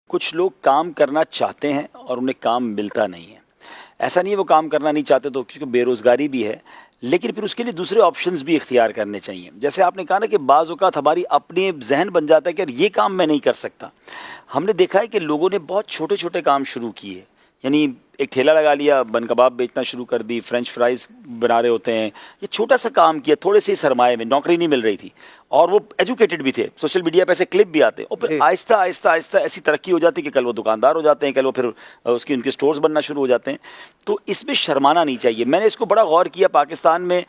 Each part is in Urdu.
کچھ لوگ کام کرنا چاہتے ہیں اور انہیں کام ملتا نہیں ہے. ایسا نہیں ہے وہ کام کرنا نہیں چاہتے تو کیونکہ بے روزگاری بھی ہے، لیکن پھر اس کے لیے دوسرے آپشنز بھی اختیار کرنے چاہیے. جیسے آپ نے کہا نا کہ بعض اوقات ہماری اپنے ذہن بن جاتا ہے کہ یہ کام میں نہیں کر سکتا. ہم نے دیکھا ہے کہ لوگوں نے بہت چھوٹے چھوٹے کام شروع کیے، یعنی ایک ٹھیلا لگا لیا، بن کباب بیچنا شروع کر دی، فرینچ فرائز بنا رہے ہوتے ہیں. یہ چھوٹا سا کام کیا تھوڑے سے سرمایہ میں، نوکری نہیں مل رہی تھی اور وہ ایجوکیٹڈ بھی تھے، سوشل میڈیا پہ ایسے کلپ بھی آتے ہیں، اور پھر آہستہ آہستہ آہستہ ایسی ترقی ہو جاتی ہے کہ کل وہ دکاندار ہو جاتے ہیں، کل وہ پھر ان کے سٹورز بننا شروع ہو جاتے ہیں. تو اس میں شرمانا نہیں چاہیے. میں نے اس کو بڑا غور کیا. پاکستان میں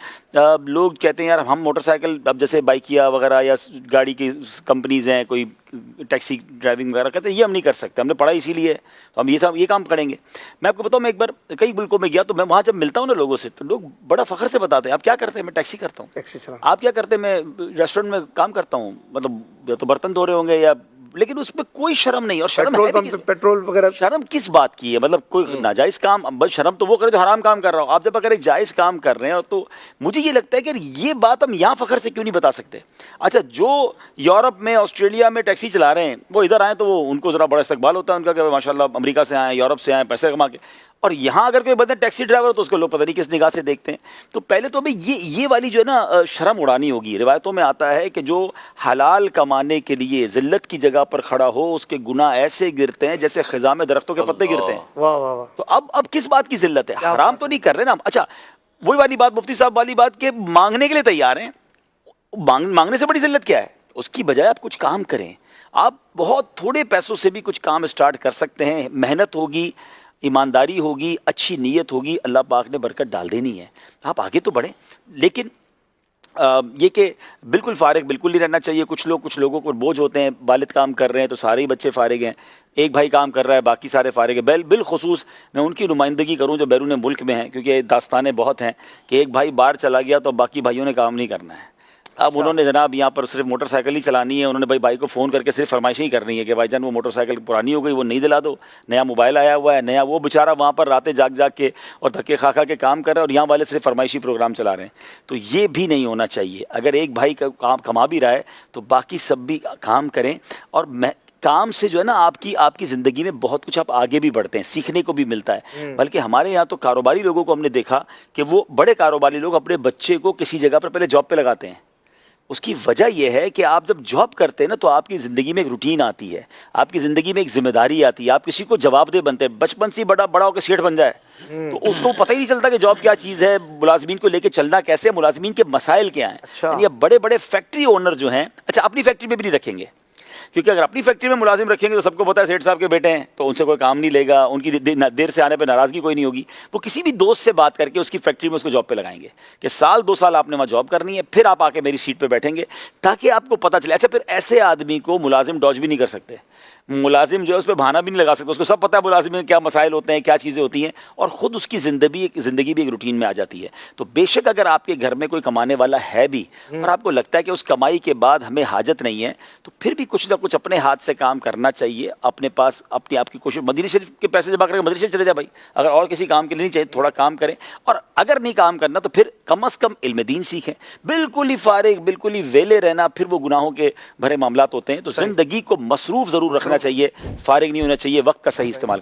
لوگ کہتے ہیں یار ہم موٹر سائیکل، اب جیسے بائکیا وغیرہ یا گاڑی کی کمپنیز ہیں، کوئی ٹیکسی ڈرائیونگ وغیرہ، کہتے ہیں یہ ہم نہیں کر سکتے، ہم نے پڑھا اسی لیے تو ہم یہ کام کریں گے. میں آپ کو بتاؤں، میں ایک بار کئی ملکوں میں گیا تو میں وہاں جب ملتا ہوں نا لوگوں سے، تو لوگ بڑا فخر سے بتاتے ہیں آپ کیا کرتے ہیں. میں ٹیکسی کرتا ہوں. ٹیکسی چلا. آپ کیا کرتے ہیں؟ میں ریسٹورینٹ میں کام کرتا ہوں. مطلب یا تو برتن دھو رہے ہوں گے یا، لیکن اس میں کوئی شرم نہیں. اور شرم ہے پیٹرول وغیرہ، شرم کس بات کی ہے؟ مطلب کوئی ناجائز کام، بس شرم تو وہ کرے جو حرام کام کر رہا ہو. آپ جب اگر ایک جائز کام کر رہے ہیں تو مجھے یہ لگتا ہے کہ یہ بات ہم یہاں فخر سے کیوں نہیں بتا سکتے. اچھا، جو یورپ میں آسٹریلیا میں ٹیکسی چلا رہے ہیں وہ ادھر آئیں تو وہ ان کو ذرا بڑا استقبال ہوتا ہے ان کا کہ ماشاء اللہ امریکہ سے آئے، یورپ سے آئے، پیسے کما کے. اور یہاں اگر کوئی بندہ ٹیکسی ڈرائیور ہو تو اس کو لوگ پتہ نہیں کس نگاہ سے دیکھتے ہیں. تو پہلے تو ہمیں یہ والی جو ہے نا شرم اڑانی ہوگی. روایتوں میں آتا ہے کہ جو حلال کمانے کے لیے ذلت کی جگہ پر کھڑا ہو اس کے گناہ ایسے گرتے ہیں جیسے خزاں میں درختوں کے پتے گرتے ہیں. واہ واہ واہ. تو اب کس بات کی ذلت ہے؟ حرام تو نہیں کر رہے نا. اچھا، وہی والی بات مفتی صاحب والی بات کہ مانگنے کے لیے تیار ہیں. مانگنے سے بڑی ذلت کیا ہے؟ اس کی بجائے آپ کچھ کام کریں. آپ بہت تھوڑے پیسوں سے بھی کچھ کام اسٹارٹ کر سکتے ہیں. محنت ہوگی، ایمانداری ہوگی، اچھی نیت ہوگی، اللہ پاک نے برکت ڈال دینی ہے. آپ آگے تو بڑھیں. لیکن یہ کہ بالکل فارغ بالکل نہیں رہنا چاہیے. کچھ لوگوں کو بوجھ ہوتے ہیں، والد کام کر رہے ہیں تو سارے ہی بچے فارغ ہیں، ایک بھائی کام کر رہا ہے باقی سارے فارغ ہیں. بالخصوص میں ان کی نمائندگی کروں جو بیرون ملک میں ہیں، کیونکہ داستانیں بہت ہیں کہ ایک بھائی باہر چلا گیا تو باقی بھائیوں نے کام نہیں کرنا ہے. اب انہوں نے جناب یہاں پر صرف موٹر سائیکل ہی چلانی ہے. انہوں نے بھائی کو فون کر کے صرف فرمائشیں ہی کرنی ہے کہ بھائی جان وہ موٹر سائیکل پرانی ہو گئی، وہ نہیں دلا دو، نیا موبائل آیا ہوا ہے نیا. وہ بیچارہ وہاں پر راتیں جاگ کے اور دھکے کھا کے کام کر رہا ہے اور یہاں والے صرف فرمائشی پروگرام چلا رہے ہیں. تو یہ بھی نہیں ہونا چاہیے. اگر ایک بھائی کا کام کما بھی رہا ہے تو باقی سب بھی کام کریں. اور کام سے جو ہے نا آپ کی زندگی میں بہت کچھ آپ آگے بھی بڑھتے ہیں، سیکھنے کو بھی ملتا ہے. بلکہ ہمارے یہاں تو کاروباری لوگوں کو ہم نے دیکھا کہ وہ بڑے کاروباری لوگ اپنے بچے کو کسی جگہ پر پہلے جاب پہ لگاتے ہیں. اس کی وجہ یہ ہے کہ آپ جب جاب کرتے ہیں نا تو آپ کی زندگی میں ایک روٹین آتی ہے، آپ کی زندگی میں ایک ذمہ داری آتی ہے، آپ کسی کو جواب دہ بنتے ہیں. بچپن سے بڑا ہو کے سیٹھ بن جائے تو اس کو پتہ ہی نہیں چلتا کہ جاب کیا چیز ہے، ملازمین کو لے کے چلنا کیسے، ملازمین کے مسائل کیا ہیں. یعنی اب بڑے بڑے فیکٹری اونر جو ہیں، اچھا اپنی فیکٹری میں بھی نہیں رکھیں گے، کیونکہ اگر اپنی فیکٹری میں ملازم رکھیں گے تو سب کو پتہ ہے سیٹھ صاحب کے بیٹے ہیں تو ان سے کوئی کام نہیں لے گا، ان کی دیر سے آنے پہ ناراضگی کوئی نہیں ہوگی. وہ کسی بھی دوست سے بات کر کے اس کی فیکٹری میں اس کو جاب پہ لگائیں گے کہ سال 2 سال آپ نے وہاں جاب کرنی ہے، پھر آپ آ کے میری سیٹ پہ بیٹھیں گے تاکہ آپ کو پتہ چلے. اچھا، پھر ایسے آدمی کو ملازم ڈاج بھی نہیں کر سکتے. ملازم جو ہے اس پہ بہانہ بھی نہیں لگا سکتے. اس کو سب پتہ ہے ملازم میں کیا مسائل ہوتے ہیں، کیا چیزیں ہوتی ہیں، اور خود اس کی زندگی بھی ایک روٹین میں آ جاتی ہے. تو بے شک اگر آپ کے گھر میں کوئی کمانے والا ہے بھی اور آپ کو لگتا ہے کہ اس کمائی کے بعد ہمیں حاجت نہیں ہے، تو پھر بھی کچھ نہ کچھ اپنے ہاتھ سے کام کرنا چاہیے. اپنے پاس اپنی آپ کی کوشش، مدینہ شریف کے پیسے جمع کر کے مدینہ شریف چلے جائے بھائی. اگر اور کسی کام کے لیے نہیں چاہیے تھوڑا کام کریں، اور اگر نہیں کام کرنا تو پھر کم از کم علم دین سیکھیں. بالکل ہی فارغ بالکل ہی ویلے رہنا پھر وہ گناہوں کے بھرے معاملات ہوتے ہیں. تو زندگی کو مصروف ضرور رکھنا چاہیے، فارغ نہیں ہونا چاہیے. وقت کا صحیح استعمال